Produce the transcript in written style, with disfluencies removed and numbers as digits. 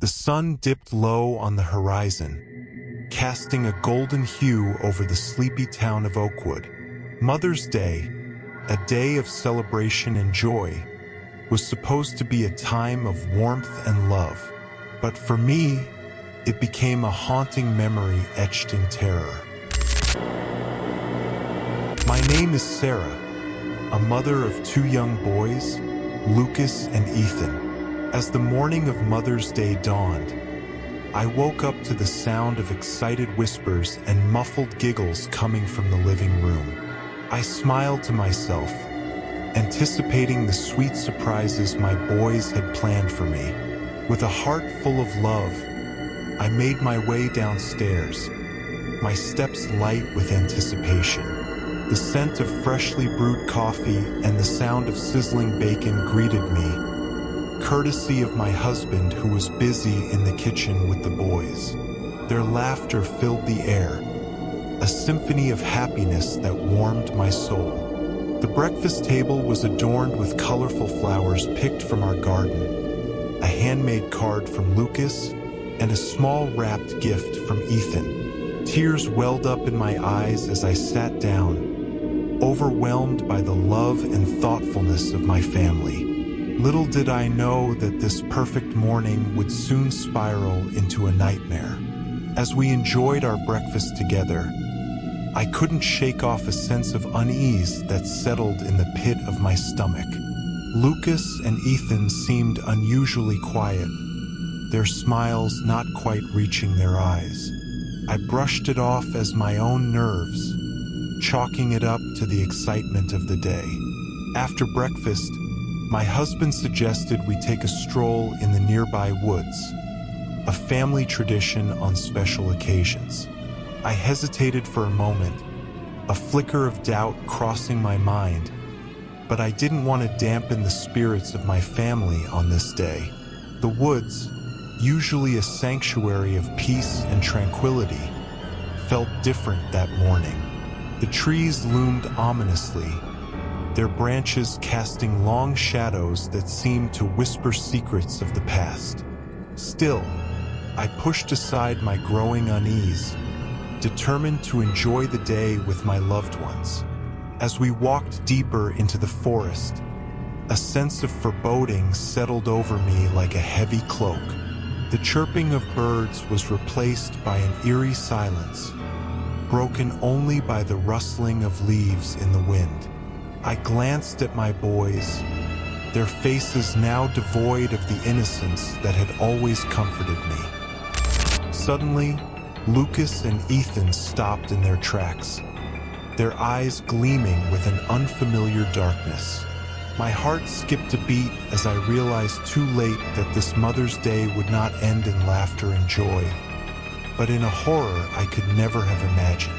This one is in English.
The sun dipped low on the horizon, casting a golden hue over the sleepy town of Oakwood. Mother's Day, a day of celebration and joy, was supposed to be a time of warmth and love. But for me, it became a haunting memory etched in terror. My name is Sarah, a mother of 2 young boys, Lucas and Ethan. As the morning of Mother's Day dawned, I woke up to the sound of excited whispers and muffled giggles coming from the living room. I smiled to myself, anticipating the sweet surprises my boys had planned for me. With a heart full of love, I made my way downstairs, my steps light with anticipation. The scent of freshly brewed coffee and the sound of sizzling bacon greeted me, courtesy of my husband who was busy in the kitchen with the boys. Their laughter filled the air, a symphony of happiness that warmed my soul. The breakfast table was adorned with colorful flowers picked from our garden, a handmade card from Lucas, and a small wrapped gift from Ethan. Tears welled up in my eyes as I sat down, overwhelmed by the love and thoughtfulness of my family. Little did I know that this perfect morning would soon spiral into a nightmare. As we enjoyed our breakfast together, I couldn't shake off a sense of unease that settled in the pit of my stomach. Lucas and Ethan seemed unusually quiet, their smiles not quite reaching their eyes. I brushed it off as my own nerves, chalking it up to the excitement of the day. After breakfast, my husband suggested we take a stroll in the nearby woods, a family tradition on special occasions. I hesitated for a moment, a flicker of doubt crossing my mind, but I didn't want to dampen the spirits of my family on this day. The woods, usually a sanctuary of peace and tranquility, felt different that morning. The trees loomed ominously, their branches casting long shadows that seemed to whisper secrets of the past. Still, I pushed aside my growing unease, determined to enjoy the day with my loved ones. As we walked deeper into the forest, a sense of foreboding settled over me like a heavy cloak. The chirping of birds was replaced by an eerie silence, broken only by the rustling of leaves in the wind. I glanced at my boys, their faces now devoid of the innocence that had always comforted me. Suddenly, Lucas and Ethan stopped in their tracks, their eyes gleaming with an unfamiliar darkness. My heart skipped a beat as I realized too late that this Mother's Day would not end in laughter and joy, but in a horror I could never have imagined.